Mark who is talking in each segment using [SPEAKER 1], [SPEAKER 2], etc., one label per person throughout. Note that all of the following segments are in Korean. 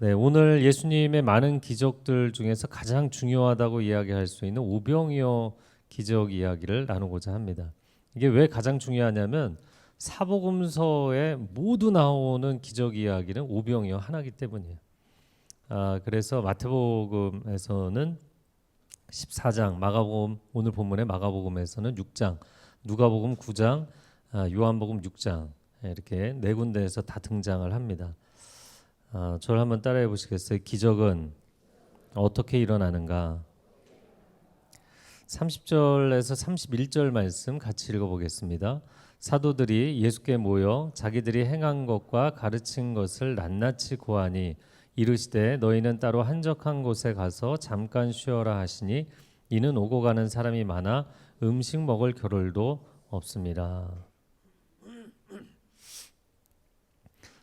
[SPEAKER 1] 네, 오늘 예수님의 많은 기적들 중에서 가장 중요하다고 이야기할 수 있는 오병이어 기적 이야기를 나누고자 합니다. 이게 왜 가장 중요하냐면 사복음서에 모두 나오는 기적 이야기는 오병이어 하나이기 때문이에요. 그래서 마태복음에서는 14장, 마가복음 오늘 본문의 마가복음에서는 6장, 누가복음 9장, 요한복음 6장 이렇게 네 군데에서 다 등장을 합니다. 저를 한번 따라해 보시겠어요? 기적은 어떻게 일어나는가? 30절에서 31절 말씀 같이 읽어보겠습니다. 사도들이 예수께 모여 자기들이 행한 것과 가르친 것을 낱낱이 고하니 이르시되 너희는 따로 한적한 곳에 가서 잠깐 쉬어라 하시니 이는 오고 가는 사람이 많아 음식 먹을 겨를도 없습니다.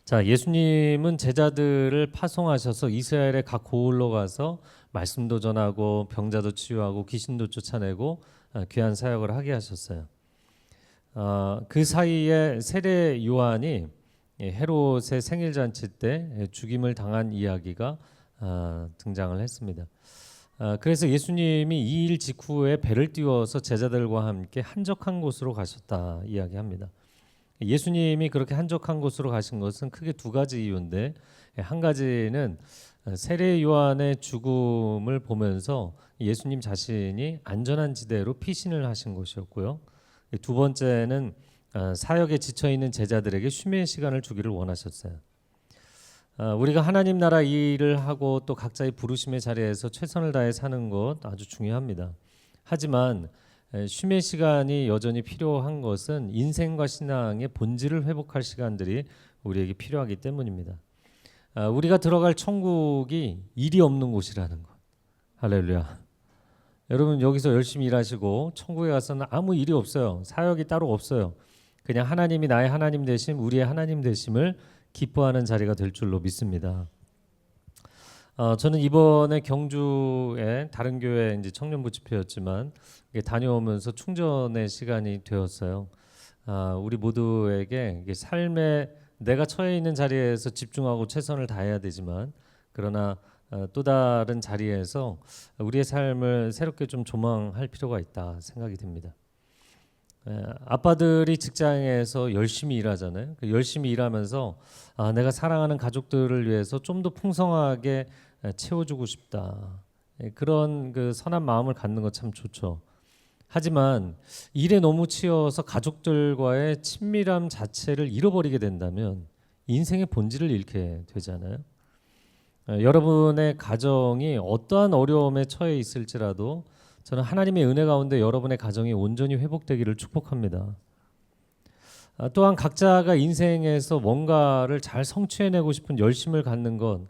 [SPEAKER 1] 자, 예수님은 제자들을 파송하셔서 이스라엘의 각 고을로 가서 말씀도 전하고 병자도 치유하고 귀신도 쫓아내고 귀한 사역을 하게 하셨어요. 그 사이에 세례 요한이 헤롯의 생일 잔치 때 죽임을 당한 이야기가 등장을 했습니다. 그래서 예수님이 이 일 직후에 배를 띄워서 제자들과 함께 한적한 곳으로 가셨다 이야기합니다. 예수님이 그렇게 한적한 곳으로 가신 것은 크게 두 가지 이유인데, 한 가지는 세례 요한의 죽음을 보면서 예수님 자신이 안전한 지대로 피신을 하신 것이었고요. 두 번째는 사역에 지쳐 있는 제자들에게 쉬는 시간을 주기를 원하셨어요. 우리가 하나님 나라 일을 하고 또 각자의 부르심의 자리에서 최선을 다해 사는 것 아주 중요합니다. 하지만 쉼의 시간이 여전히 필요한 것은 인생과 신앙의 본질을 회복할 시간들이 우리에게 필요하기 때문입니다. 우리가 들어갈 천국이 일이 없는 곳이라는 것. 할렐루야. 여러분 여기서 열심히 일하시고 천국에 가서는 아무 일이 없어요. 사역이 따로 없어요. 그냥 하나님이 나의 하나님 되심, 우리의 하나님 되심을 기뻐하는 자리가 될 줄로 믿습니다. 저는 이번에 경주에 다른 교회 이제 청년부 집회였지만 다녀오면서 충전의 시간이 되었어요. 우리 모두에게 삶에 내가 처해 있는 자리에서 집중하고 최선을 다해야 되지만 그러나 또 다른 자리에서 우리의 삶을 새롭게 좀 조망할 필요가 있다 생각이 듭니다. 아빠들이 직장에서 열심히 일하잖아요. 열심히 일하면서 내가 사랑하는 가족들을 위해서 좀 더 풍성하게 채워주고 싶다. 그런 그 선한 마음을 갖는 것 참 좋죠. 하지만 일에 너무 치여서 가족들과의 친밀함 자체를 잃어버리게 된다면 인생의 본질을 잃게 되잖아요. 여러분의 가정이 어떠한 어려움에 처해 있을지라도 저는 하나님의 은혜 가운데 여러분의 가정이 온전히 회복되기를 축복합니다. 또한 각자가 인생에서 뭔가를 잘 성취해내고 싶은 열심을 갖는 것,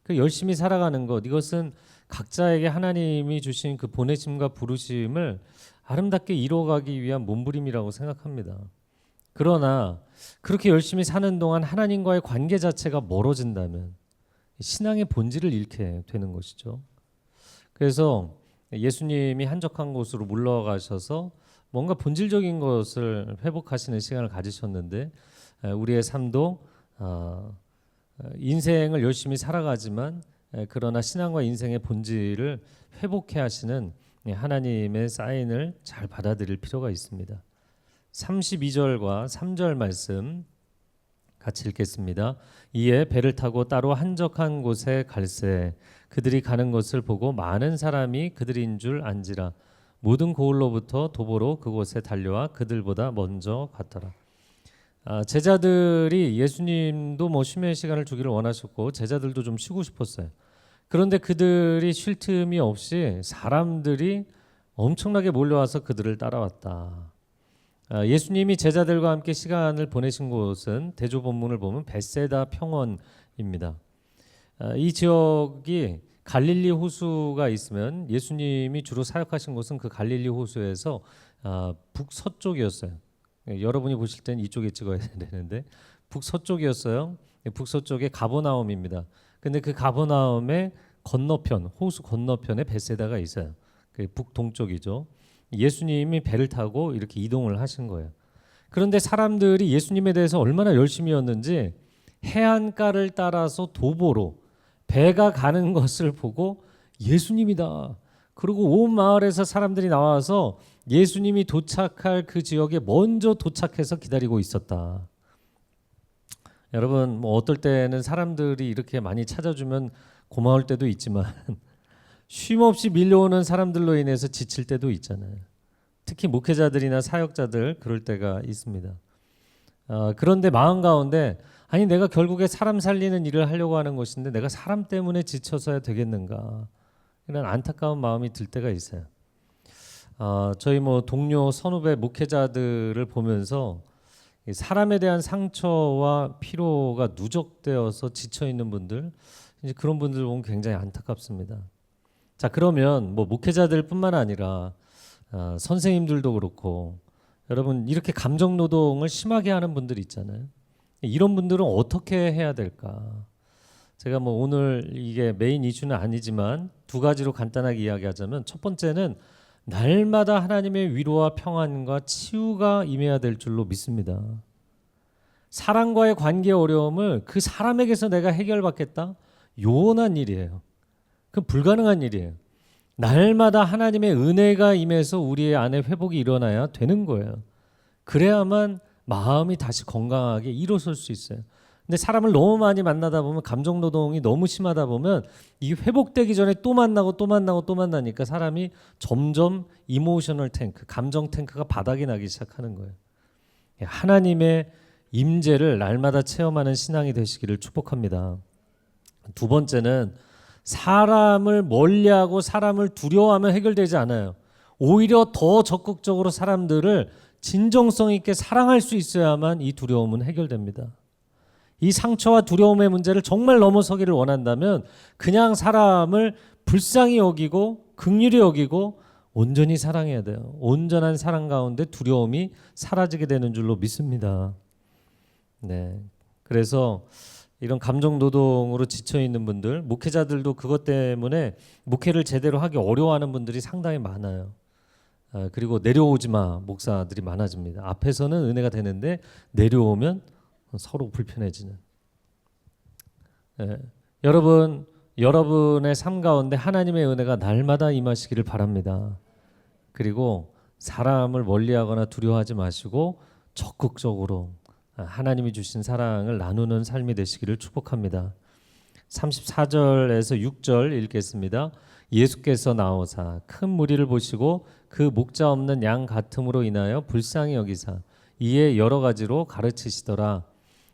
[SPEAKER 1] 그 열심히 살아가는 것, 이것은 각자에게 하나님이 주신 그 보내심과 부르심을 아름답게 이루어가기 위한 몸부림이라고 생각합니다. 그러나 그렇게 열심히 사는 동안 하나님과의 관계 자체가 멀어진다면 신앙의 본질을 잃게 되는 것이죠. 그래서 예수님이 한적한 곳으로 물러가셔서 뭔가 본질적인 것을 회복하시는 시간을 가지셨는데 우리의 삶도 인생을 열심히 살아가지만 그러나 신앙과 인생의 본질을 회복해 하시는 하나님의 사인을 잘 받아들일 필요가 있습니다. 32절과 3절 말씀 같이 읽겠습니다. 이에 배를 타고 따로 한적한 곳에 갈새 그들이 가는 것을 보고 많은 사람이 그들인 줄 안지라 모든 고을로부터 도보로 그곳에 달려와 그들보다 먼저 갔더라. 제자들이 예수님도 뭐 쉼의 시간을 주기를 원하셨고 제자들도 좀 쉬고 싶었어요. 그런데 그들이 쉴 틈이 없이 사람들이 엄청나게 몰려와서 그들을 따라왔다. 예수님이 제자들과 함께 시간을 보내신 곳은 대조본문을 보면 벳세다 평원입니다. 이 지역이 갈릴리 호수가 있으면 예수님이 주로 사역하신 곳은 그 갈릴리 호수에서 북서쪽이었어요. 여러분이 보실 때는 이쪽에 찍어야 되는데 북서쪽이었어요. 북서쪽에 가버나움입니다. 근데 그 가버나움의 건너편, 호수 건너편에 벳세다가 있어요. 그 북동쪽이죠. 예수님이 배를 타고 이렇게 이동을 하신 거예요. 그런데 사람들이 예수님에 대해서 얼마나 열심히였는지 해안가를 따라서 도보로 배가 가는 것을 보고 예수님이다. 그리고 온 마을에서 사람들이 나와서 예수님이 도착할 그 지역에 먼저 도착해서 기다리고 있었다. 여러분, 뭐 어떨 때는 사람들이 이렇게 많이 찾아주면 고마울 때도 있지만 쉼없이 밀려오는 사람들로 인해서 지칠 때도 있잖아요. 특히 목회자들이나 사역자들 그럴 때가 있습니다. 그런데 마음 가운데 아니 내가 결국에 사람 살리는 일을 하려고 하는 것인데 내가 사람 때문에 지쳐서야 되겠는가 이런 안타까운 마음이 들 때가 있어요. 저희 뭐 동료 선후배 목회자들을 보면서 사람에 대한 상처와 피로가 누적되어서 지쳐 있는 분들, 이제 그런 분들 보면 굉장히 안타깝습니다. 자, 그러면 뭐 목회자들뿐만 아니라 선생님들도 그렇고 여러분 이렇게 감정 노동을 심하게 하는 분들이 있잖아요. 이런 분들은 어떻게 해야 될까? 제가 뭐 오늘 이게 메인 이슈는 아니지만 두 가지로 간단하게 이야기하자면, 첫 번째는 날마다 하나님의 위로와 평안과 치유가 임해야 될 줄로 믿습니다. 사람과의 관계 어려움을 그 사람에게서 내가 해결받겠다? 요원한 일이에요. 그 불가능한 일이에요. 날마다 하나님의 은혜가 임해서 우리의 안에 회복이 일어나야 되는 거예요. 그래야만 마음이 다시 건강하게 일어설 수 있어요. 근데 사람을 너무 많이 만나다 보면, 감정 노동이 너무 심하다 보면 이 회복되기 전에 또 만나고 또 만나고 또 만나니까 사람이 점점 이모셔널 탱크, 감정 탱크가 바닥이 나기 시작하는 거예요. 하나님의 임재를 날마다 체험하는 신앙이 되시기를 축복합니다. 두 번째는 사람을 멀리하고 사람을 두려워하면 해결되지 않아요. 오히려 더 적극적으로 사람들을 진정성 있게 사랑할 수 있어야만 이 두려움은 해결됩니다. 이 상처와 두려움의 문제를 정말 넘어서기를 원한다면 그냥 사람을 불쌍히 여기고 긍휼히 여기고 온전히 사랑해야 돼요. 온전한 사랑 가운데 두려움이 사라지게 되는 줄로 믿습니다. 네, 그래서 이런 감정 노동으로 지쳐 있는 분들, 목회자들도 그것 때문에 목회를 제대로 하기 어려워하는 분들이 상당히 많아요. 그리고 내려오지 마 목사들이 많아집니다. 앞에서는 은혜가 되는데 내려오면 서로 불편해지는. 여러분의 삶 가운데 하나님의 은혜가 날마다 임하시기를 바랍니다. 그리고 사람을 멀리하거나 두려워하지 마시고 적극적으로 하나님이 주신 사랑을 나누는 삶이 되시기를 축복합니다. 34절에서 6절 읽겠습니다. 예수께서 나오사 큰 무리를 보시고 그 목자 없는 양 같음으로 인하여 불쌍히 여기사 이에 여러 가지로 가르치시더라.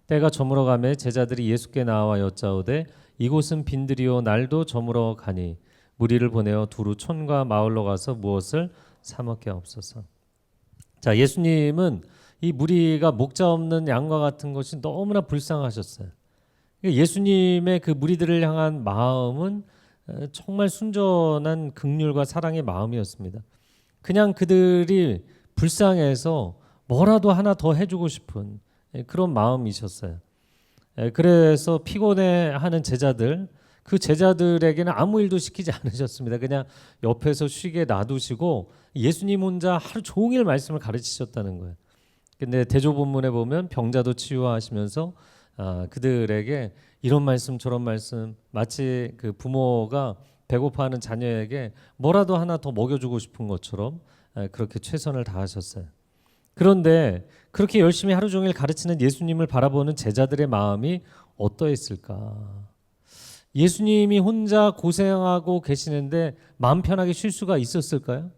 [SPEAKER 1] 때가 저물어 가매 제자들이 예수께 나와 여짜오되 이곳은 빈들이요 날도 저물어 가니 무리를 보내어 두루 촌과 마을로 가서 무엇을 사 먹게 하옵소서. 자, 예수님은 이 무리가 목자 없는 양과 같은 것이 너무나 불쌍하셨어요. 예수님의 그 무리들을 향한 마음은 정말 순전한 긍휼과 사랑의 마음이었습니다. 그냥 그들이 불쌍해서 뭐라도 하나 더 해주고 싶은 그런 마음이셨어요. 그래서 피곤해하는 제자들, 그 제자들에게는 아무 일도 시키지 않으셨습니다. 그냥 옆에서 쉬게 놔두시고 예수님 혼자 하루 종일 말씀을 가르치셨다는 거예요. 근데 대조본문에 보면 병자도 치유하시면서 그들에게 이런 말씀 저런 말씀, 마치 그 부모가 배고파하는 자녀에게 뭐라도 하나 더 먹여주고 싶은 것처럼 그렇게 최선을 다하셨어요. 그런데 그렇게 열심히 하루 종일 가르치는 예수님을 바라보는 제자들의 마음이 어떠했을까? 예수님이 혼자 고생하고 계시는데 마음 편하게 쉴 수가 있었을까요?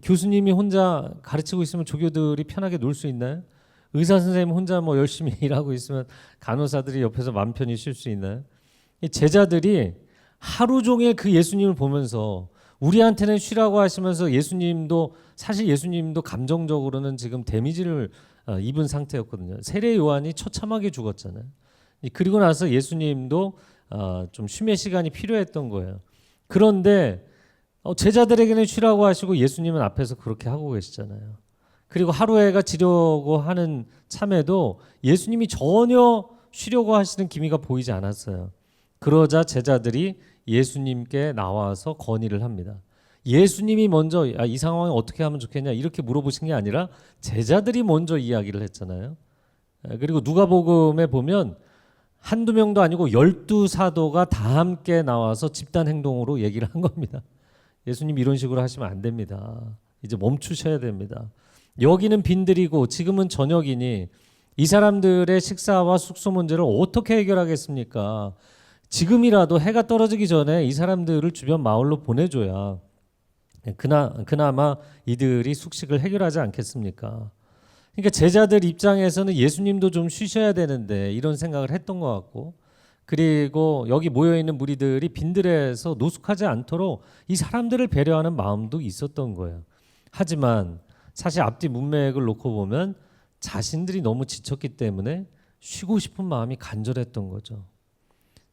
[SPEAKER 1] 교수님이 혼자 가르치고 있으면 조교들이 편하게 놀 수 있나요? 의사 선생님 혼자 뭐 열심히 일하고 있으면 간호사들이 옆에서 마음 편히 쉴 수 있나요? 이 제자들이 하루 종일 그 예수님을 보면서 우리한테는 쉬라고 하시면서 사실 예수님도 감정적으로는 지금 데미지를 입은 상태였거든요. 세례 요한이 처참하게 죽었잖아요. 그리고 나서 예수님도 좀 쉼의 시간이 필요했던 거예요. 그런데 제자들에게는 쉬라고 하시고 예수님은 앞에서 그렇게 하고 계시잖아요. 그리고 하루해가 지려고 하는 참에도 예수님이 전혀 쉬려고 하시는 기미가 보이지 않았어요. 그러자 제자들이 예수님께 나와서 건의를 합니다. 예수님이 먼저 이 상황에 어떻게 하면 좋겠냐 이렇게 물어보신 게 아니라 제자들이 먼저 이야기를 했잖아요. 그리고 누가복음에 보면 한두 명도 아니고 12사도가 다 함께 나와서 집단 행동으로 얘기를 한 겁니다. 예수님 이런 식으로 하시면 안 됩니다. 이제 멈추셔야 됩니다. 여기는 빈들이고 지금은 저녁이니 이 사람들의 식사와 숙소 문제를 어떻게 해결하겠습니까? 지금이라도 해가 떨어지기 전에 이 사람들을 주변 마을로 보내줘야 그나마 이들이 숙식을 해결하지 않겠습니까? 그러니까 제자들 입장에서는 예수님도 좀 쉬셔야 되는데 이런 생각을 했던 것 같고, 그리고 여기 모여있는 무리들이 빈들에서 노숙하지 않도록 이 사람들을 배려하는 마음도 있었던 거예요. 하지만 사실 앞뒤 문맥을 놓고 보면 자신들이 너무 지쳤기 때문에 쉬고 싶은 마음이 간절했던 거죠.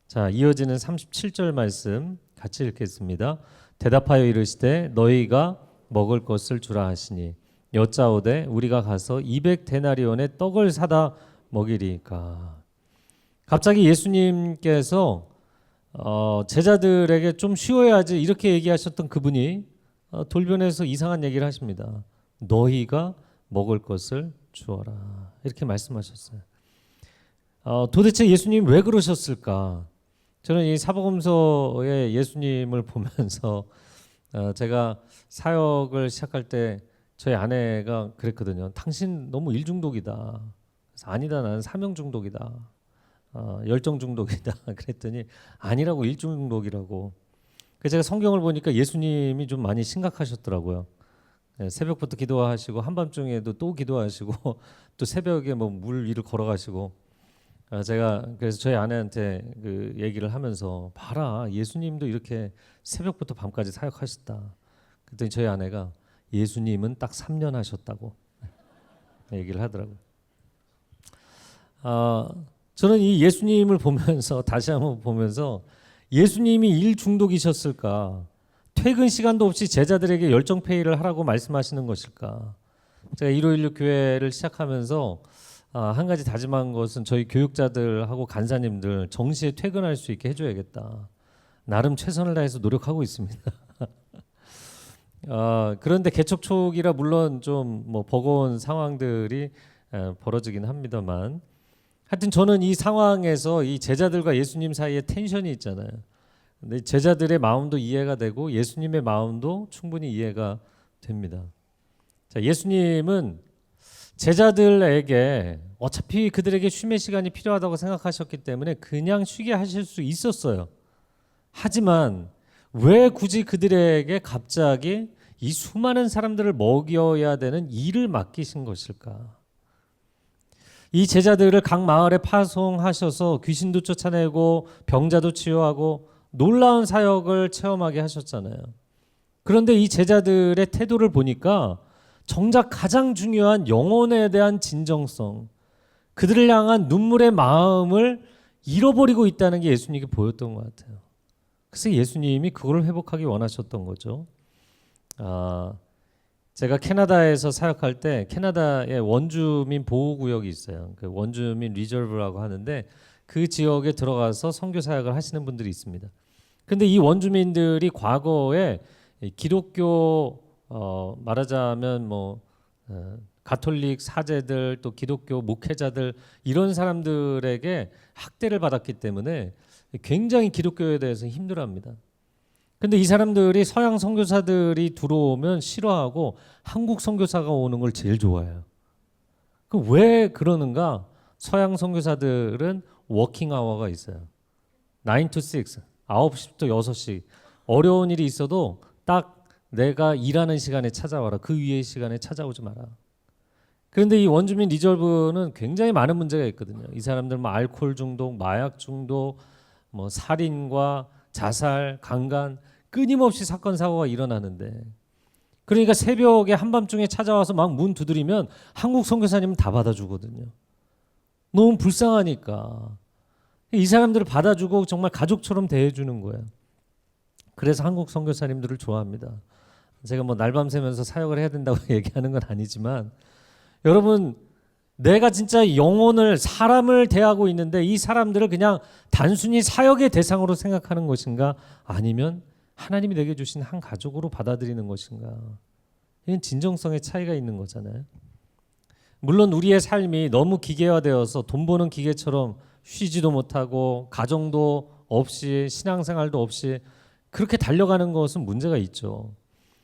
[SPEAKER 1] 자, 이어지는 37절 말씀 같이 읽겠습니다. 대답하여 이르시되 너희가 먹을 것을 주라 하시니 여짜오되 우리가 가서 200데나리온의 떡을 사다 먹이리까. 갑자기 예수님께서 제자들에게 좀 쉬어야지 이렇게 얘기하셨던 그분이 돌변해서 이상한 얘기를 하십니다. 너희가 먹을 것을 주어라 이렇게 말씀하셨어요. 도대체 예수님 왜 그러셨을까? 저는 이 사복음서의 예수님을 보면서 제가 사역을 시작할 때 저희 아내가 그랬거든요. 당신 너무 일중독이다. 그래서 아니다, 나는 사명 중독이다. 열정 중독이다. 그랬더니 아니라고, 일중독이라고. 그래서 제가 성경을 보니까 예수님이 좀 많이 심각하셨더라고요. 새벽부터 기도하시고 한밤중에도 또 기도하시고 또 새벽에 뭐 물 위를 걸어가시고. 제가 그래서 저희 아내한테 그 얘기를 하면서 봐라, 예수님도 이렇게 새벽부터 밤까지 사역하셨다. 그랬더니 저희 아내가 예수님은 딱 3년 하셨다고 얘기를 하더라고요. 저는 이 예수님을 보면서 다시 한번 보면서 예수님이 일 중독이셨을까? 퇴근 시간도 없이 제자들에게 열정페이를 하라고 말씀하시는 것일까? 제가 1516 교회를 시작하면서 한 가지 다짐한 것은 저희 교육자들하고 간사님들 정시에 퇴근할 수 있게 해줘야겠다. 나름 최선을 다해서 노력하고 있습니다. 그런데 개척 초기라 물론 좀 뭐 버거운 상황들이 벌어지긴 합니다만, 하여튼 저는 이 상황에서 이 제자들과 예수님 사이에 텐션이 있잖아요. 근데 제자들의 마음도 이해가 되고 예수님의 마음도 충분히 이해가 됩니다. 자, 예수님은 제자들에게 어차피 그들에게 쉼의 시간이 필요하다고 생각하셨기 때문에 그냥 쉬게 하실 수 있었어요. 하지만 왜 굳이 그들에게 갑자기 이 수많은 사람들을 먹여야 되는 일을 맡기신 것일까? 이 제자들을 각 마을에 파송하셔서 귀신도 쫓아내고 병자도 치유하고 놀라운 사역을 체험하게 하셨잖아요. 그런데 이 제자들의 태도를 보니까 정작 가장 중요한 영혼에 대한 진정성, 그들을 향한 눈물의 마음을 잃어버리고 있다는 게 예수님께 보였던 것 같아요. 그래서 예수님이 그걸 회복하기 원하셨던 거죠. 제가 캐나다에서 사역할 때 캐나다에 원주민 보호구역이 있어요. 그 원주민 리저브라고 하는데 그 지역에 들어가서 선교 사역을 하시는 분들이 있습니다. 근데 이 원주민들이 과거에 기독교 말하자면 뭐 가톨릭 사제들 또 기독교 목회자들 이런 사람들에게 학대를 받았기 때문에 굉장히 기독교에 대해서 힘들어합니다. 근데 이 사람들이 서양 선교사들이 들어오면 싫어하고 한국 선교사가 오는 걸 제일 좋아해요. 그 왜 그러는가? 서양 선교사들은 워킹 아워가 있어요. 9 to 6, 9시부터 6시. 어려운 일이 있어도 딱 내가 일하는 시간에 찾아와라. 그 위의 시간에 찾아오지 마라. 그런데 이 원주민 리저브는 굉장히 많은 문제가 있거든요. 이 사람들 뭐 알코올 중독, 마약 중독, 뭐 살인과 자살, 강간, 끊임없이 사건 사고가 일어나는데, 그러니까 새벽에 한밤중에 찾아와서 막 문 두드리면 한국 선교사님은 다 받아주거든요. 너무 불쌍하니까 이 사람들을 받아주고 정말 가족처럼 대해주는 거예요. 그래서 한국 선교사님들을 좋아합니다. 제가 뭐 날밤 새면서 사역을 해야 된다고 얘기하는 건 아니지만, 여러분, 내가 진짜 영혼을, 사람을 대하고 있는데 이 사람들을 그냥 단순히 사역의 대상으로 생각하는 것인가, 아니면 하나님이 내게 주신 한 가족으로 받아들이는 것인가. 이건 진정성의 차이가 있는 거잖아요. 물론 우리의 삶이 너무 기계화되어서 돈 버는 기계처럼 쉬지도 못하고 가정도 없이 신앙생활도 없이 그렇게 달려가는 것은 문제가 있죠.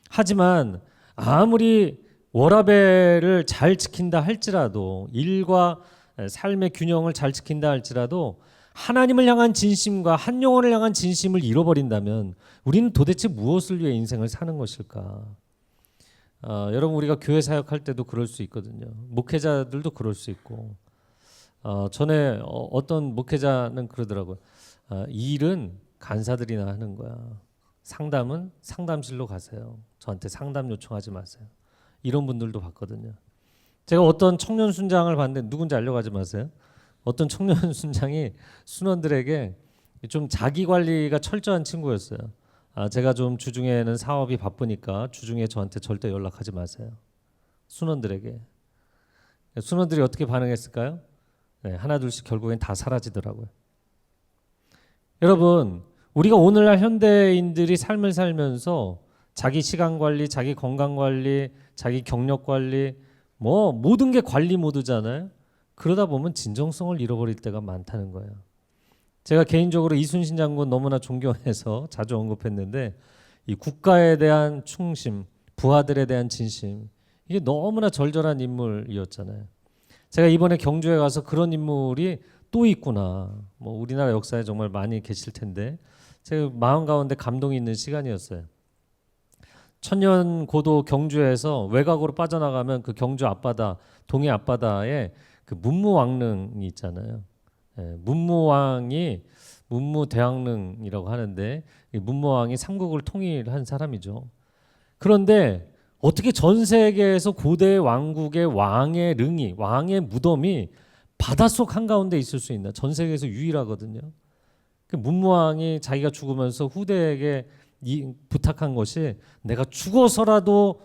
[SPEAKER 1] 하지만 아무리 워라밸을 잘 지킨다 할지라도, 일과 삶의 균형을 잘 지킨다 할지라도 하나님을 향한 진심과 한 영혼을 향한 진심을 잃어버린다면 우리는 도대체 무엇을 위해 인생을 사는 것일까? 여러분, 우리가 교회 사역할 때도 그럴 수 있거든요. 목회자들도 그럴 수 있고, 전에 어떤 목회자는 그러더라고요. 이 일은 간사들이나 하는 거야. 상담은 상담실로 가세요. 저한테 상담 요청하지 마세요. 이런 분들도 봤거든요. 제가 어떤 청년 순장을 봤는데, 누군지 알려가지 마세요. 어떤 청년 순장이 순원들에게 좀 자기 관리가 철저한 친구였어요. 제가 좀 주중에는 사업이 바쁘니까 주중에 저한테 절대 연락하지 마세요. 순원들에게. 순원들이 어떻게 반응했을까요? 네, 하나 둘씩 결국엔 다 사라지더라고요. 여러분, 우리가 오늘날 현대인들이 삶을 살면서 자기 시간 관리, 자기 건강 관리, 자기 경력 관리, 뭐 모든 게 관리 모드잖아요. 그러다 보면 진정성을 잃어버릴 때가 많다는 거예요. 제가 개인적으로 이순신 장군 너무나 존경해서 자주 언급했는데, 이 국가에 대한 충심, 부하들에 대한 진심, 이게 너무나 절절한 인물이었잖아요. 제가 이번에 경주에 가서 그런 인물이 또 있구나. 뭐 우리나라 역사에 정말 많이 계실 텐데 제가 마음 가운데 감동이 있는 시간이었어요. 천년고도 경주에서 외곽으로 빠져나가면 그 경주 앞바다, 동해 앞바다에 그 문무왕릉이 있잖아요. 문무왕이 문무대왕릉이라고 하는데, 이 문무왕이 삼국을 통일한 사람이죠. 그런데 어떻게 전 세계에서 고대 왕국의 왕의 릉이, 왕의 무덤이 바닷속 한가운데 있을 수 있나? 전 세계에서 유일하거든요. 그 문무왕이 자기가 죽으면서 후대에게 부탁한 것이, 내가 죽어서라도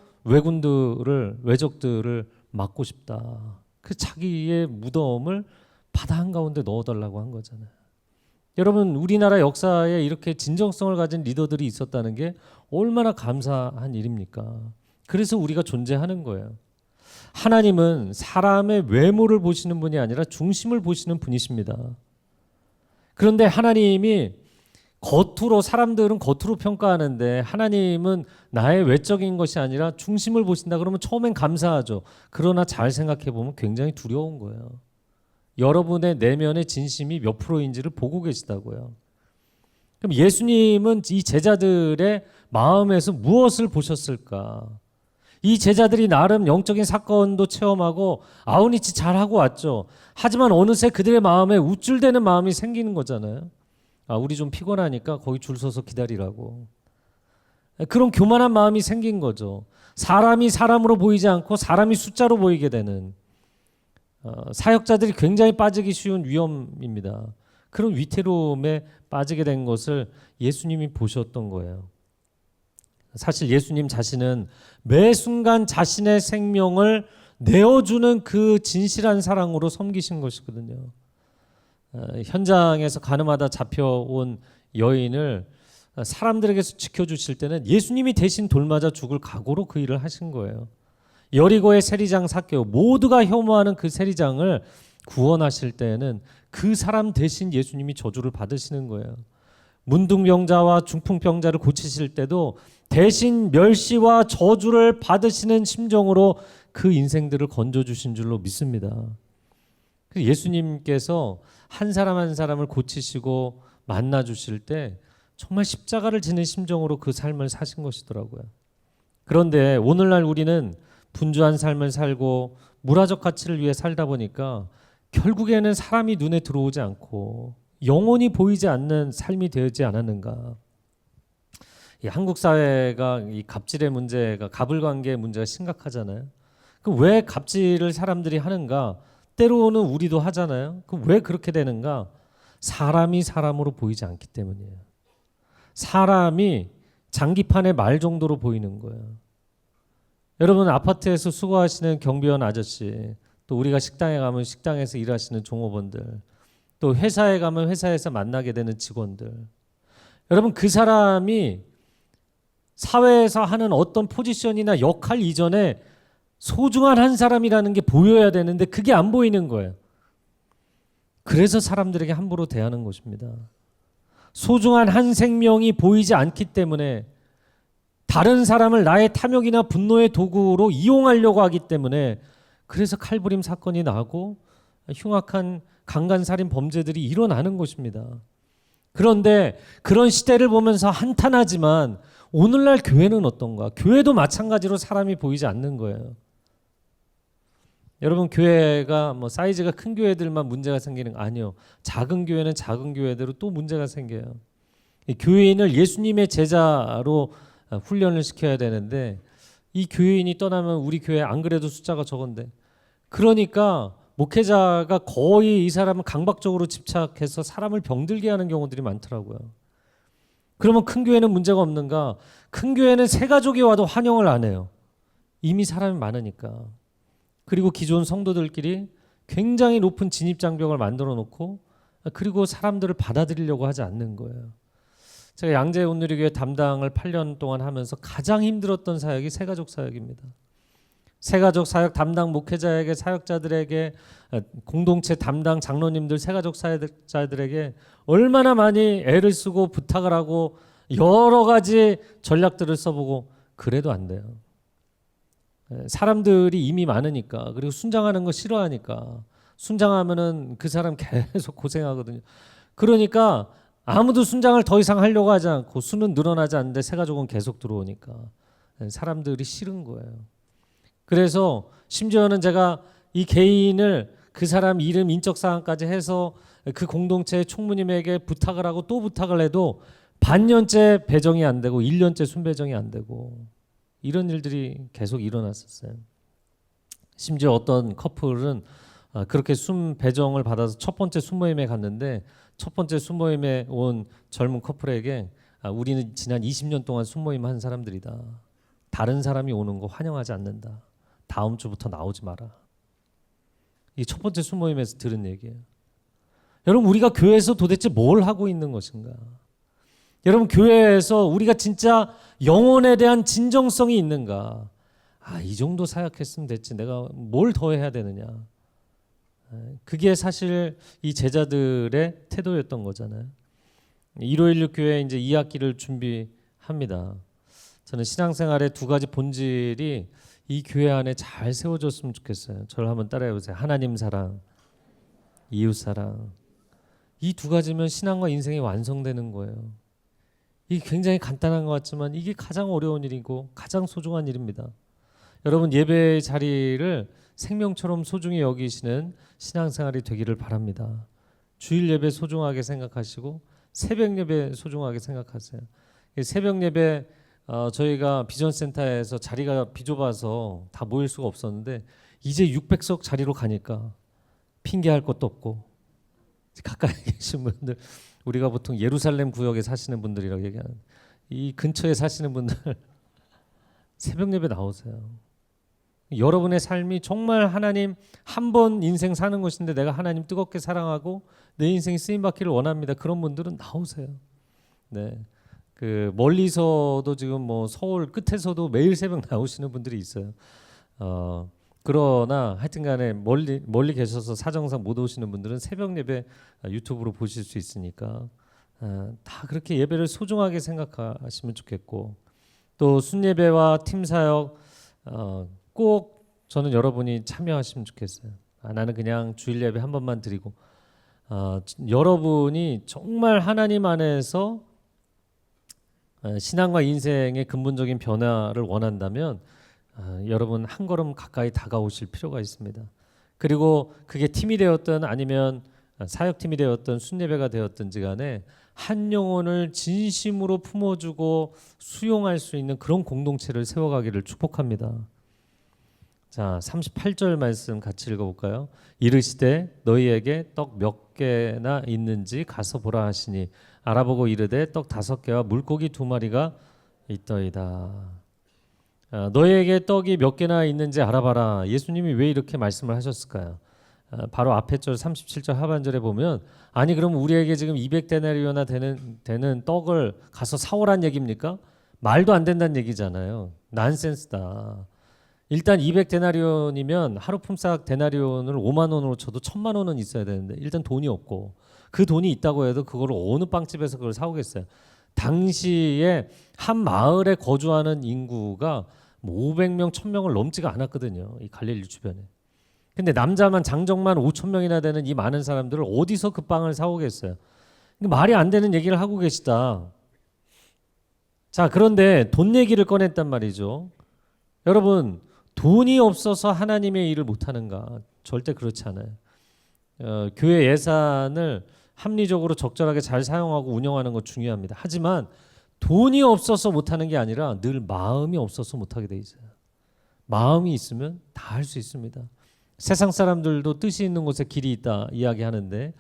[SPEAKER 1] 외적들을 막고 싶다. 그 자기의 무덤을 바다 한가운데 넣어달라고 한 거잖아요. 여러분, 우리나라 역사에 이렇게 진정성을 가진 리더들이 있었다는 게 얼마나 감사한 일입니까? 그래서 우리가 존재하는 거예요. 하나님은 사람의 외모를 보시는 분이 아니라 중심을 보시는 분이십니다. 그런데 하나님이 사람들은 겉으로 평가하는데 하나님은 나의 외적인 것이 아니라 중심을 보신다 그러면 처음엔 감사하죠. 그러나 잘 생각해 보면 굉장히 두려운 거예요. 여러분의 내면의 진심이 몇 프로인지를 보고 계시다고요. 그럼 예수님은 이 제자들의 마음에서 무엇을 보셨을까? 이 제자들이 나름 영적인 사건도 체험하고 아우니치 잘하고 왔죠. 하지만 어느새 그들의 마음에 우쭐대는 마음이 생기는 거잖아요. 우리 좀 피곤하니까 거기 줄 서서 기다리라고. 그런 교만한 마음이 생긴 거죠. 사람이 사람으로 보이지 않고 사람이 숫자로 보이게 되는, 사역자들이 굉장히 빠지기 쉬운 위험입니다. 그런 위태로움에 빠지게 된 것을 예수님이 보셨던 거예요. 사실 예수님 자신은 매 순간 자신의 생명을 내어주는 그 진실한 사랑으로 섬기신 것이거든요. 현장에서 가늠하다 잡혀온 여인을 사람들에게서 지켜주실 때는 예수님이 대신 돌맞아 죽을 각오로 그 일을 하신 거예요. 여리고의 세리장 삭개오, 모두가 혐오하는 그 세리장을 구원하실 때에는 그 사람 대신 예수님이 저주를 받으시는 거예요. 문둥병자와 중풍병자를 고치실 때도 대신 멸시와 저주를 받으시는 심정으로 그 인생들을 건져주신 줄로 믿습니다. 예수님께서 한 사람 한 사람을 고치시고 만나주실 때 정말 십자가를 지는 심정으로 그 삶을 사신 것이더라고요. 그런데 오늘날 우리는 분주한 삶을 살고 물화적 가치를 위해 살다 보니까 결국에는 사람이 눈에 들어오지 않고 영혼이 보이지 않는 삶이 되지 않았는가. 이 한국 사회가 이 갑질의 문제가, 가불관계의 문제가 심각하잖아요. 그럼 왜 갑질을 사람들이 하는가? 때로는 우리도 하잖아요. 그럼 왜 그렇게 되는가? 사람이 사람으로 보이지 않기 때문이에요. 사람이 장기판의 말 정도로 보이는 거예요. 여러분, 아파트에서 수고하시는 경비원 아저씨, 또 우리가 식당에 가면 식당에서 일하시는 종업원들, 또 회사에 가면 회사에서 만나게 되는 직원들, 여러분, 그 사람이 사회에서 하는 어떤 포지션이나 역할 이전에 소중한 한 사람이라는 게 보여야 되는데 그게 안 보이는 거예요. 그래서 사람들에게 함부로 대하는 것입니다. 소중한 한 생명이 보이지 않기 때문에, 다른 사람을 나의 탐욕이나 분노의 도구로 이용하려고 하기 때문에, 그래서 칼부림 사건이 나고 흉악한 강간살인 범죄들이 일어나는 것입니다. 그런데 그런 시대를 보면서 한탄하지만 오늘날 교회는 어떤가? 교회도 마찬가지로 사람이 보이지 않는 거예요. 여러분, 교회가 뭐 사이즈가 큰 교회들만 문제가 생기는 거 아니요. 작은 교회는 작은 교회대로 또 문제가 생겨요. 이 교회인을 예수님의 제자로 훈련을 시켜야 되는데, 이 교회인이 떠나면 우리 교회 안 그래도 숫자가 적은데, 그러니까 목회자가 거의 이 사람은 강박적으로 집착해서 사람을 병들게 하는 경우들이 많더라고요. 그러면 큰 교회는 문제가 없는가? 큰 교회는 새 가족이 와도 환영을 안 해요. 이미 사람이 많으니까. 그리고 기존 성도들끼리 굉장히 높은 진입장벽을 만들어 놓고, 그리고 사람들을 받아들이려고 하지 않는 거예요. 제가 양재 온누리교회 담당을 8년 동안 하면서 가장 힘들었던 사역이 새가족 사역입니다. 새가족 사역 담당 목회자에게, 사역자들에게, 공동체 담당 장로님들, 새가족 사역자들에게 얼마나 많이 애를 쓰고 부탁을 하고 여러 가지 전략들을 써보고, 그래도 안 돼요. 사람들이 이미 많으니까, 그리고 순장하는 거 싫어하니까, 순장하면은 그 사람 계속 고생하거든요. 그러니까 아무도 순장을 더 이상 하려고 하지 않고, 수는 늘어나지 않는데 새가족은 계속 들어오니까 사람들이 싫은 거예요. 그래서 심지어는 제가 이 개인을, 그 사람 이름, 인적사항까지 해서 그 공동체의 총무님에게 부탁을 하고 또 부탁을 해도 반년째 배정이 안 되고 1년째 순배정이 안 되고, 이런 일들이 계속 일어났었어요. 심지어 어떤 커플은 그렇게 순배정을 받아서 첫 번째 순모임에 갔는데, 첫 번째 순모임에 온 젊은 커플에게 우리는 지난 20년 동안 순모임 한 사람들이다. 다른 사람이 오는 거 환영하지 않는다. 다음 주부터 나오지 마라. 이 첫 번째 순모임에서 들은 얘기예요. 여러분, 우리가 교회에서 도대체 뭘 하고 있는 것인가? 여러분, 교회에서 우리가 진짜 영혼에 대한 진정성이 있는가? 이 정도 사역했으면 됐지, 내가 뭘 더 해야 되느냐? 그게 사실 이 제자들의 태도였던 거잖아요. 1516 교회 이제 2학기를 준비합니다. 저는 신앙생활의 두 가지 본질이 이 교회 안에 잘 세워졌으면 좋겠어요. 저를 한번 따라해 보세요. 하나님 사랑, 이웃 사랑. 이 두 가지면 신앙과 인생이 완성되는 거예요. 이게 굉장히 간단한 것 같지만 이게 가장 어려운 일이고 가장 소중한 일입니다. 여러분, 예배의 자리를 생명처럼 소중히 여기시는 신앙생활이 되기를 바랍니다. 주일 예배 소중하게 생각하시고 새벽 예배 소중하게 생각하세요. 새벽 예배 저희가 비전센터에서 자리가 비좁아서 다 모일 수가 없었는데, 이제 600석 자리로 가니까 핑계할 것도 없고, 가까이 계신 분들, 우리가 보통 예루살렘 구역에 사시는 분들이라고 얘기하는, 이 근처에 사시는 분들 새벽 예배 나오세요. 여러분의 삶이 정말 하나님 한 번 인생 사는 것인데 내가 하나님 뜨겁게 사랑하고 내 인생이 쓰임 받기를 원합니다. 그런 분들은 나오세요. 네, 그 멀리서도 지금 뭐 서울 끝에서도 매일 새벽 나오시는 분들이 있어요. 그러나 하여튼간에 멀리 계셔서 사정상 못 오시는 분들은 새벽 예배 유튜브로 보실 수 있으니까 다 그렇게 예배를 소중하게 생각하시면 좋겠고, 또 순예배와 팀 사역 꼭 저는 여러분이 참여하시면 좋겠어요. 나는 그냥 주일 예배 한 번만 드리고, 여러분이 정말 하나님 안에서 신앙과 인생의 근본적인 변화를 원한다면 여러분 한 걸음 가까이 다가오실 필요가 있습니다. 그리고 그게 팀이 되었든 아니면 사역팀이 되었든 순예배가 되었든지 간에 한 영혼을 진심으로 품어주고 수용할 수 있는 그런 공동체를 세워가기를 축복합니다. 자, 38절 말씀 같이 읽어볼까요? 이르시되 너희에게 떡 몇 개나 있는지 가서 보라 하시니 알아보고 이르되 떡 5개와 물고기 2마리가 있더이다. 너희에게 떡이 몇 개나 있는지 알아봐라. 예수님이 왜 이렇게 말씀을 하셨을까요? 바로 앞에 절 37절 하반절에 보면, 아니 그럼 우리에게 지금 200데나리오나 되는 떡을 가서 사오란 얘기입니까? 말도 안 된다는 얘기잖아요. 난센스다. 일단 200데나리온이면 하루 품삯 데나리온을 5만 원으로 쳐도 1,000만 원은 있어야 되는데 일단 돈이 없고 그 돈이 있다고 해도 그걸 어느 빵집에서 그걸 사오겠어요. 당시에 한 마을에 거주하는 인구가 뭐 500명, 1,000명을 넘지가 않았거든요. 이 갈릴리 주변에. 근데 남자만 장정만 5,000명이나 되는 이 많은 사람들을 어디서 그 빵을 사오겠어요? 말이 안 되는 얘기를 하고 계시다. 자, 그런데 돈 얘기를 꺼냈단 말이죠. 여러분, 돈이 없어서 하나님의 일을 못하는가? 절대 그렇지 않아요. 교회 예산을 합리적으로 적절하게 잘 사용하고 운영하는 거 중요합니다. 하지만 돈이 없어서 못하는 게 아니라 늘 마음이 없어서 못하게 돼 있어요. 마음이 있으면 다 할 수 있습니다. 세상 사람들도 뜻이 있는 곳에 길이 있다 이야기하는데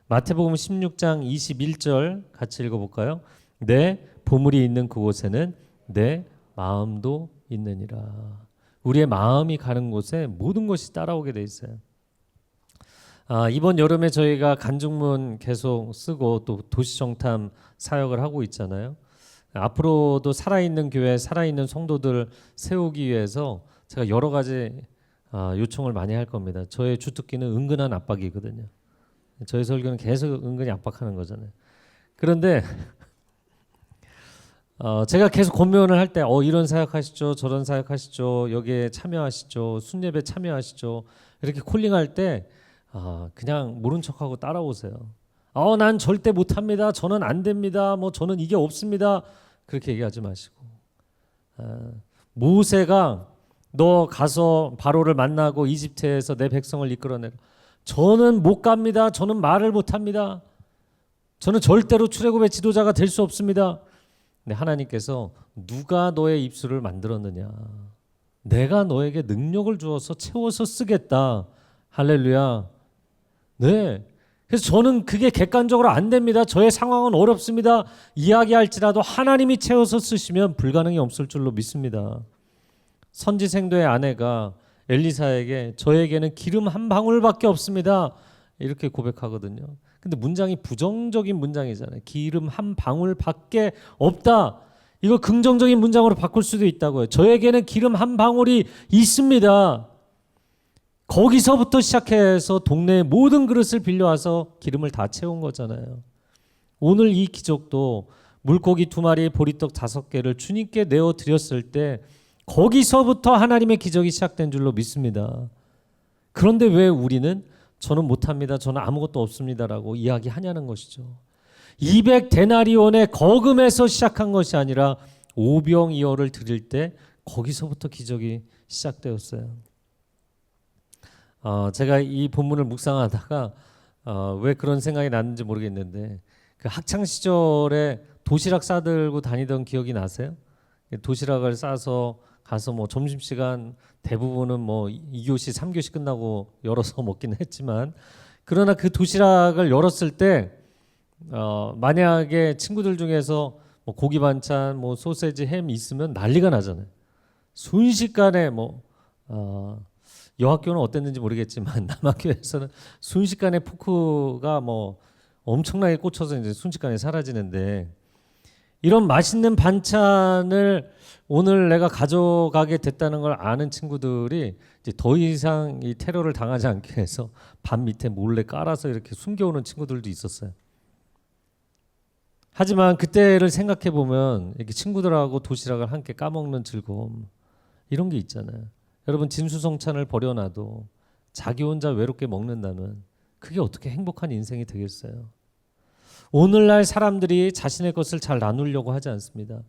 [SPEAKER 1] 마태복음 16장 21절 같이 읽어볼까요? 내 보물이 있는 그곳에는 내 마음도 있느니라. 우리의 마음이 가는 곳에 모든 것이 따라오게 돼 있어요. 이번 여름에 저희가 간증문 계속 쓰고 또 도시정탐 사역을 하고 있잖아요. 앞으로도 살아있는 교회, 살아있는 성도들 세우기 위해서 제가 여러 가지 요청을 많이 할 겁니다. 저의 주특기는 은근한 압박이거든요. 저희 설교는 계속 은근히 압박하는 거잖아요. 그런데 제가 계속 권면을 할 때 이런 사역하시죠, 저런 사역하시죠, 여기에 참여하시죠, 순예배 참여하시죠 이렇게 콜링할 때 그냥 모른 척하고 따라오세요. 난 절대 못합니다. 저는 안 됩니다. 뭐 저는 이게 없습니다. 그렇게 얘기하지 마시고 모세가 너 가서 바로를 만나고 이집트에서 내 백성을 이끌어내라. 저는 못 갑니다. 저는 말을 못합니다. 저는 절대로 출애굽의 지도자가 될 수 없습니다. 근데 하나님께서 누가 너의 입술을 만들었느냐? 내가 너에게 능력을 주어서 채워서 쓰겠다. 할렐루야. 네. 그래서 저는 그게 객관적으로 안 됩니다. 저의 상황은 어렵습니다. 이야기할지라도 하나님이 채워서 쓰시면 불가능이 없을 줄로 믿습니다. 선지생도의 아내가 엘리사에게 저에게는 기름 한 방울밖에 없습니다. 이렇게 고백하거든요. 근데 문장이 부정적인 문장이잖아요. 기름 한 방울밖에 없다. 이거 긍정적인 문장으로 바꿀 수도 있다고요. 저에게는 기름 한 방울이 있습니다. 거기서부터 시작해서 동네의 모든 그릇을 빌려와서 기름을 다 채운 거잖아요. 오늘 이 기적도 물고기 2마리, 보리떡 5개를 주님께 내어 드렸을 때 거기서부터 하나님의 기적이 시작된 줄로 믿습니다. 그런데 왜 우리는 저는 못합니다. 저는 아무것도 없습니다라고 이야기하냐는 것이죠. 200데나리온의 거금에서 시작한 것이 아니라 오병이어를 드릴 때 거기서부터 기적이 시작되었어요. 제가 이 본문을 묵상하다가 왜 그런 생각이 났는지 모르겠는데 그 학창 시절에 도시락 싸들고 다니던 기억이 나세요? 도시락을 싸서 가서 뭐 점심시간 대부분은 뭐 2교시, 3교시 끝나고 열어서 먹기는 했지만 그러나 그 도시락을 열었을 때 만약에 친구들 중에서 뭐 고기 반찬, 뭐 소세지, 햄 있으면 난리가 나잖아요. 순식간에 여학교는 어땠는지 모르겠지만 남학교에서는 순식간에 포크가 뭐 엄청나게 꽂혀서 이제 순식간에 사라지는데 이런 맛있는 반찬을 오늘 내가 가져가게 됐다는 걸 아는 친구들이 이제 더 이상 이 테러를 당하지 않기 위해서 반 밑에 몰래 깔아서 이렇게 숨겨오는 친구들도 있었어요. 하지만 그때를 생각해 보면 이렇게 친구들하고 도시락을 함께 까먹는 즐거움 이런 게 있잖아요. 여러분 진수성찬을 버려놔도 자기 혼자 외롭게 먹는다면 그게 어떻게 행복한 인생이 되겠어요? 오늘날 사람들이 자신의 것을 잘 나누려고 하지 않습니다.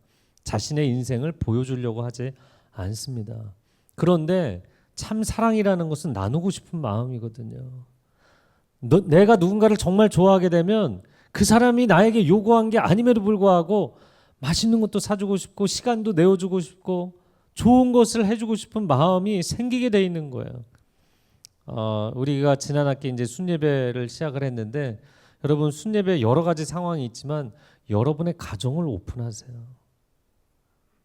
[SPEAKER 1] 자신의 인생을 보여주려고 하지 않습니다. 그런데 참 사랑이라는 것은 나누고 싶은 마음이거든요. 내가 누군가를 정말 좋아하게 되면 그 사람이 나에게 요구한 게 아님에도 불구하고 맛있는 것도 사주고 싶고 시간도 내어주고 싶고 좋은 것을 해주고 싶은 마음이 생기게 돼 있는 거예요. 우리가 지난 학기 이제 순예배를 시작을 했는데 여러분 순예배 여러 가지 상황이 있지만 여러분의 가정을 오픈하세요.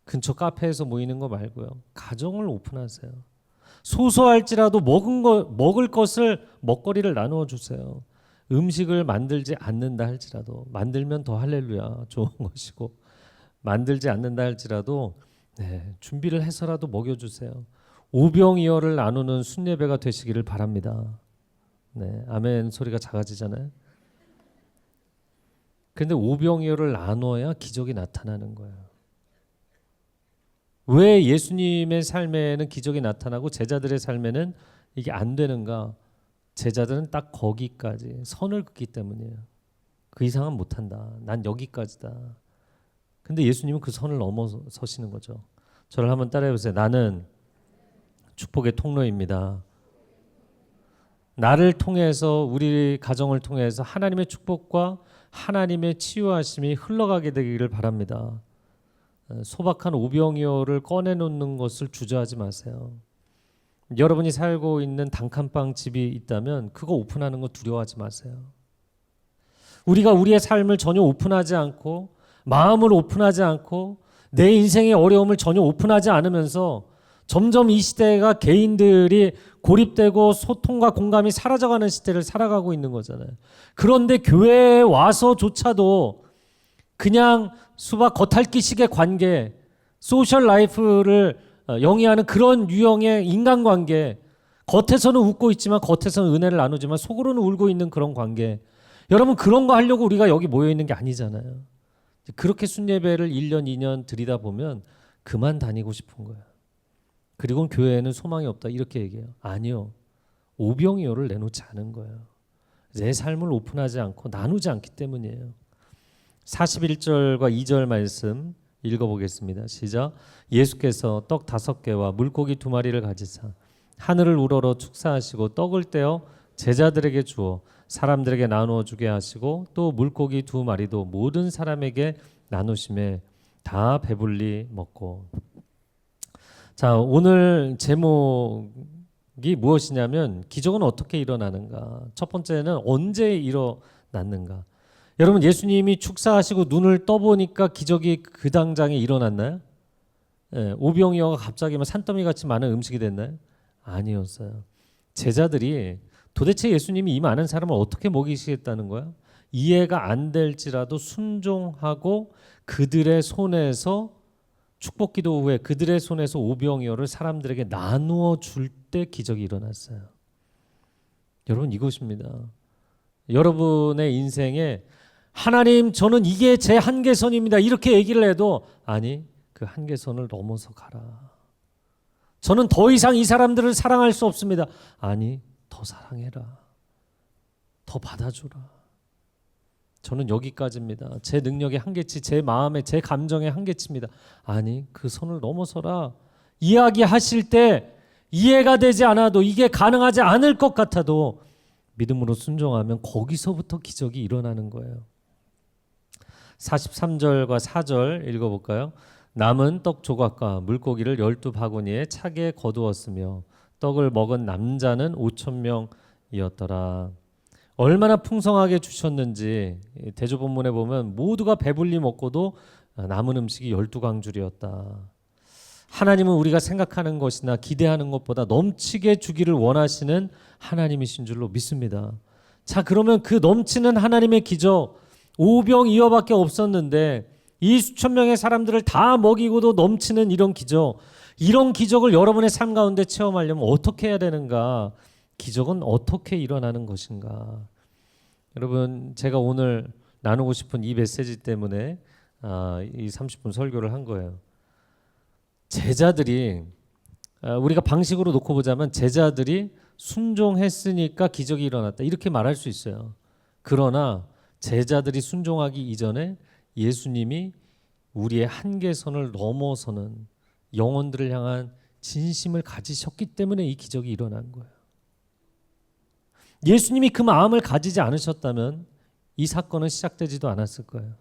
[SPEAKER 1] 근처 카페에서 모이는 거 말고요. 가정을 오픈하세요. 소소할지라도 먹을 것을 먹거리를 나누어 주세요. 음식을 만들지 않는다 할지라도 만들면 더 할렐루야 좋은 것이고 만들지 않는다 할지라도 준비를 해서라도 먹여주세요. 오병이어를 나누는 순례배가 되시기를 바랍니다. 네, 아멘 소리가 작아지잖아요. 그런데 오병이어를 나눠야 기적이 나타나는 거예요. 왜 예수님의 삶에는 기적이 나타나고 제자들의 삶에는 이게 안 되는가? 제자들은 딱 거기까지 선을 긋기 때문이에요. 그 이상은 못한다. 난 여기까지다. 근데 예수님은 그 선을 넘어서시는 거죠. 저를 한번 따라해 보세요. 나는 축복의 통로입니다. 나를 통해서, 우리 가정을 통해서 하나님의 축복과 하나님의 치유하심이 흘러가게 되기를 바랍니다. 소박한 오병이어를 꺼내놓는 것을 주저하지 마세요. 여러분이 살고 있는 단칸방 집이 있다면 그거 오픈하는 거 두려워하지 마세요. 우리가 우리의 삶을 전혀 오픈하지 않고, 마음을 오픈하지 않고, 내 인생의 어려움을 전혀 오픈하지 않으면서 점점 이 시대가 개인들이 고립되고 소통과 공감이 사라져가는 시대를 살아가고 있는 거잖아요. 그런데 교회에 와서조차도 그냥 수박 겉핥기식의 관계, 소셜 라이프를 영위하는 그런 유형의 인간관계, 겉에서는 웃고 있지만 겉에서는 은혜를 나누지만 속으로는 울고 있는 그런 관계. 여러분, 그런 거 하려고 우리가 여기 모여 있는 게 아니잖아요. 그렇게 순례배를 1년, 2년 들이다 보면 그만 다니고 싶은 거예요. 그리고 교회에는 소망이 없다 이렇게 얘기해요. 아니요. 오병이어를 내놓지 않은 거예요. 내 삶을 오픈하지 않고 나누지 않기 때문이에요. 41절과 2절 말씀 읽어보겠습니다. 시작. 예수께서 떡 5개와 물고기 2마리를 가지사 하늘을 우러러 축사하시고 떡을 떼어 제자들에게 주어 사람들에게 나누어 주게 하시고 또 물고기 2마리도 모든 사람에게 나누심에 다 배불리 먹고. 자, 오늘 제목이 무엇이냐면 기적은 어떻게 일어나는가. 첫 번째는 언제 일어났는가. 여러분, 예수님이 축사하시고 눈을 떠보니까 기적이 그 당장에 일어났나요? 오병이어가 갑자기 산더미같이 많은 음식이 됐나요? 아니었어요. 제자들이 도대체 예수님이 이 많은 사람을 어떻게 먹이시겠다는 거야? 이해가 안 될지라도 순종하고 그들의 손에서 축복기도 후에 그들의 손에서 오병이어를 사람들에게 나누어 줄 때 기적이 일어났어요. 여러분, 이것입니다. 여러분의 인생에 하나님, 저는 이게 제 한계선입니다. 이렇게 얘기를 해도 아니, 그 한계선을 넘어서 가라. 저는 더 이상 이 사람들을 사랑할 수 없습니다. 아니, 더 사랑해라. 더 받아줘라. 저는 여기까지입니다. 제 능력의 한계치, 제 마음의, 제 감정의 한계치입니다. 아니, 그 선을 넘어서라. 이야기하실 때 이해가 되지 않아도, 이게 가능하지 않을 것 같아도 믿음으로 순종하면 거기서부터 기적이 일어나는 거예요. 43절과 4절 읽어볼까요? 남은 떡 조각과 물고기를 12바구니에 차게 거두었으며 떡을 먹은 남자는 5,000명이었더라. 얼마나 풍성하게 주셨는지 대조본문에 보면 모두가 배불리 먹고도 남은 음식이 12강줄이었다. 하나님은 우리가 생각하는 것이나 기대하는 것보다 넘치게 주기를 원하시는 하나님이신 줄로 믿습니다. 자, 그러면 그 넘치는 하나님의 기적, 오병이어밖에 없었는데 이 수천 명의 사람들을 다 먹이고도 넘치는 이런 기적, 이런 기적을 여러분의 삶 가운데 체험하려면 어떻게 해야 되는가? 기적은 어떻게 일어나는 것인가? 여러분, 제가 오늘 나누고 싶은 이 메시지 때문에 이 30분 설교를 한 거예요. 제자들이, 우리가 방식으로 놓고 보자면 제자들이 순종했으니까 기적이 일어났다 이렇게 말할 수 있어요. 그러나 제자들이 순종하기 이전에 예수님이 우리의 한계선을 넘어서는 영혼들을 향한 진심을 가지셨기 때문에 이 기적이 일어난 거예요. 예수님이 그 마음을 가지지 않으셨다면 이 사건은 시작되지도 않았을 거예요.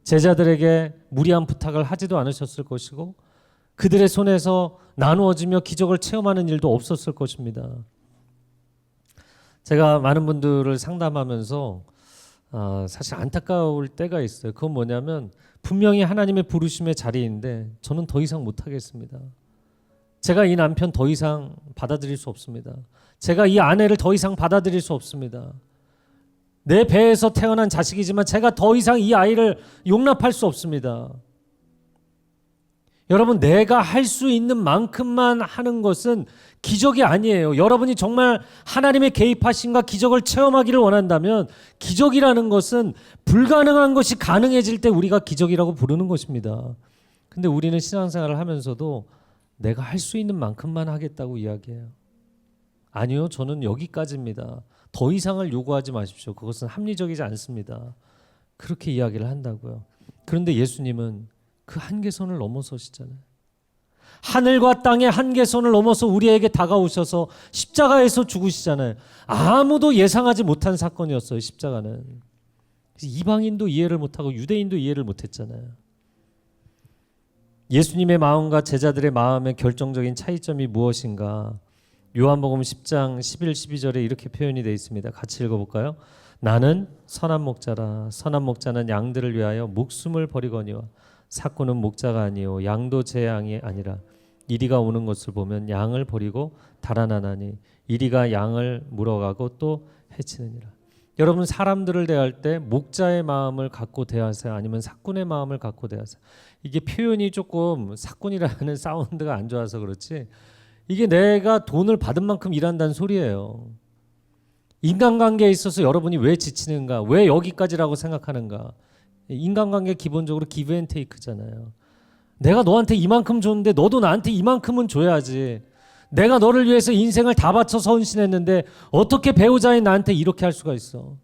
[SPEAKER 1] 제자들에게 무리한 부탁을 하지도 않으셨을 것이고 그들의 손에서 나누어지며 기적을 체험하는 일도 없었을 것입니다. 제가 많은 분들을 상담하면서 사실 안타까울 때가 있어요. 그건 뭐냐면 분명히 하나님의 부르심의 자리인데 저는 더 이상 못하겠습니다. 제가 이 남편 더 이상 받아들일 수 없습니다. 제가 이 아내를 더 이상 받아들일 수 없습니다. 내 배에서 태어난 자식이지만 제가 더 이상 이 아이를 용납할 수 없습니다. 여러분, 내가 할 수 있는 만큼만 하는 것은 기적이 아니에요. 여러분이 정말 하나님의 개입하심과 기적을 체험하기를 원한다면 기적이라는 것은 불가능한 것이 가능해질 때 우리가 기적이라고 부르는 것입니다. 근데 우리는 신앙생활을 하면서도 내가 할 수 있는 만큼만 하겠다고 이야기해요. 아니요, 저는 여기까지입니다. 더 이상을 요구하지 마십시오. 그것은 합리적이지 않습니다. 그렇게 이야기를 한다고요. 그런데 예수님은 그 한계선을 넘어서시잖아요. 하늘과 땅의 한계선을 넘어서 우리에게 다가오셔서 십자가에서 죽으시잖아요. 아무도 예상하지 못한 사건이었어요, 십자가는. 이방인도 이해를 못하고 유대인도 이해를 못했잖아요. 예수님의 마음과 제자들의 마음의 결정적인 차이점이 무엇인가? 요한복음 10장 11, 12절에 이렇게 표현이 되어 있습니다. 같이 읽어볼까요? 나는 선한 목자라. 선한 목자는 양들을 위하여 목숨을 버리거니와 삭구는 목자가 아니요 양도 제 양이 아니라 이리가 오는 것을 보면 양을 버리고 달아나나니 이리가 양을 물어가고 또 해치느니라. 여러분, 사람들을 대할 때 목자의 마음을 갖고 대하세요? 아니면 삭군의 마음을 갖고 대하세요? 이게 표현이 조금 삭군이라는 사운드가 안 좋아서 그렇지, 이게 내가 돈을 받은 만큼 일한다는 소리예요. 인간관계에 있어서 여러분이 왜 지치는가? 왜 여기까지라고 생각하는가? 인간관계 기본적으로 기브 앤 테이크잖아요. 내가 너한테 이만큼 줬는데 너도 나한테 이만큼은 줘야지. 내가 너를 위해서 인생을 다 바쳐서 헌신했는데 어떻게 배우자인 나한테 이렇게 할 수가 있어?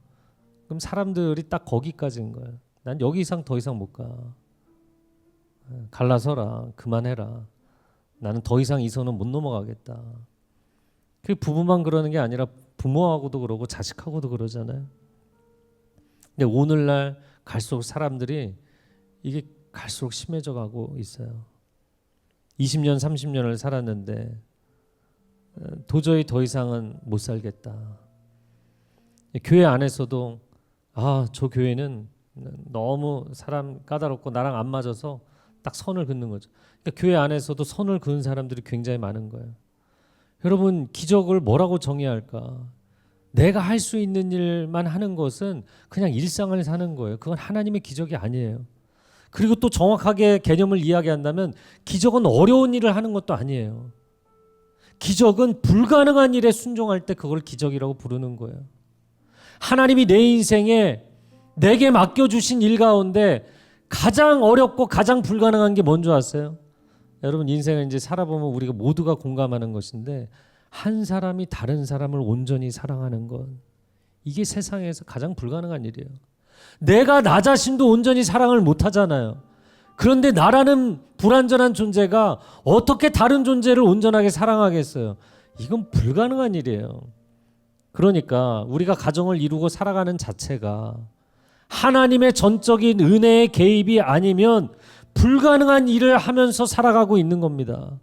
[SPEAKER 1] 그럼 사람들이 딱 거기까지인 거예요. 난 여기 이상 더 이상 못 가. 갈라서라. 그만해라. 나는 더 이상 이 선은 못 넘어가겠다. 그 부부만 그러는 게 아니라 부모하고도 그러고 자식하고도 그러잖아요. 근데 오늘날 갈수록 사람들이 이게 갈수록 심해져 가고 있어요. 20년, 30년을 살았는데 도저히 더 이상은 못 살겠다. 교회 안에서도 저 교회는 너무 사람 까다롭고 나랑 안 맞아서 딱 선을 긋는 거죠. 그러니까 교회 안에서도 선을 그은 사람들이 굉장히 많은 거예요. 여러분, 기적을 뭐라고 정의해야 할까? 내가 할 수 있는 일만 하는 것은 그냥 일상을 사는 거예요. 그건 하나님의 기적이 아니에요. 그리고 또 정확하게 개념을 이야기한다면 기적은 어려운 일을 하는 것도 아니에요. 기적은 불가능한 일에 순종할 때 그걸 기적이라고 부르는 거예요. 하나님이 내 인생에 내게 맡겨주신 일 가운데 가장 어렵고 가장 불가능한 게 뭔지 아세요? 여러분, 인생을 이제 살아보면 우리가 모두가 공감하는 것인데 한 사람이 다른 사람을 온전히 사랑하는 것, 이게 세상에서 가장 불가능한 일이에요. 내가 나 자신도 온전히 사랑을 못하잖아요. 그런데 나라는 불완전한 존재가 어떻게 다른 존재를 온전하게 사랑하겠어요? 이건 불가능한 일이에요. 그러니까 우리가 가정을 이루고 살아가는 자체가 하나님의 전적인 은혜의 개입이 아니면 불가능한 일을 하면서 살아가고 있는 겁니다.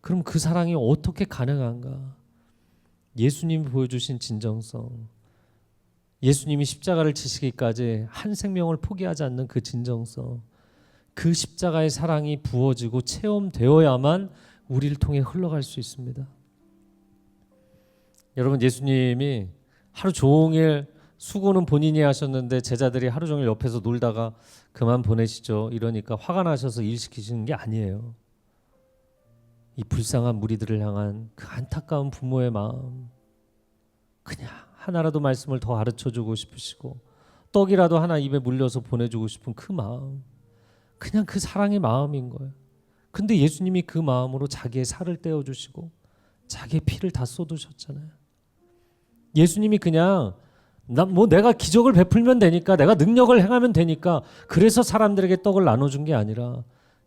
[SPEAKER 1] 그럼 그 사랑이 어떻게 가능한가? 예수님이 보여주신 진정성, 예수님이 십자가를 지시기까지 한 생명을 포기하지 않는 그 진정성, 그 십자가의 사랑이 부어지고 체험되어야만 우리를 통해 흘러갈 수 있습니다. 여러분, 예수님이 하루 종일 수고는 본인이 하셨는데 제자들이 하루 종일 옆에서 놀다가 그만 보내시죠 이러니까 화가 나셔서 일 시키시는 게 아니에요. 이 불쌍한 무리들을 향한 그 안타까운 부모의 마음, 그냥 하나라도 말씀을 더 가르쳐주고 싶으시고 떡이라도 하나 입에 물려서 보내주고 싶은 그 마음, 그냥 그 사랑의 마음인 거예요. 근데 예수님이 그 마음으로 자기의 살을 떼어주시고 자기의 피를 다 쏟으셨잖아요. 예수님이 그냥 내가 기적을 베풀면 되니까, 내가 능력을 행하면 되니까 그래서 사람들에게 떡을 나눠준 게 아니라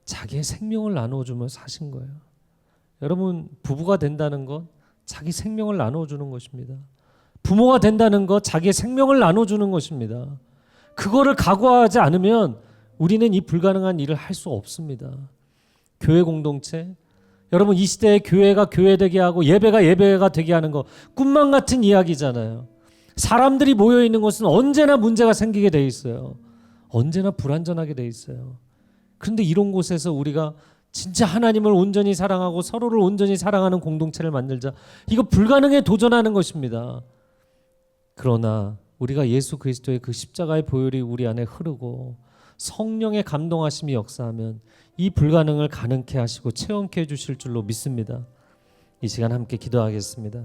[SPEAKER 1] 자기의 생명을 나눠주며 사신 거예요. 여러분, 부부가 된다는 건 자기 생명을 나눠주는 것입니다. 부모가 된다는 것, 자기의 생명을 나눠주는 것입니다. 그거를 각오하지 않으면 우리는 이 불가능한 일을 할 수 없습니다. 교회 공동체, 여러분, 이 시대에 교회가 교회되게 하고 예배가 예배가 되게 하는 거 꿈만 같은 이야기잖아요. 사람들이 모여있는 곳은 언제나 문제가 생기게 돼 있어요. 언제나 불완전하게 돼 있어요. 그런데 이런 곳에서 우리가 진짜 하나님을 온전히 사랑하고 서로를 온전히 사랑하는 공동체를 만들자, 이거 불가능에 도전하는 것입니다. 그러나 우리가 예수 그리스도의 그 십자가의 보혈이 우리 안에 흐르고 성령의 감동하심이 역사하면 이 불가능을 가능케 하시고 체험케 해주실 줄로 믿습니다. 이 시간 함께 기도하겠습니다.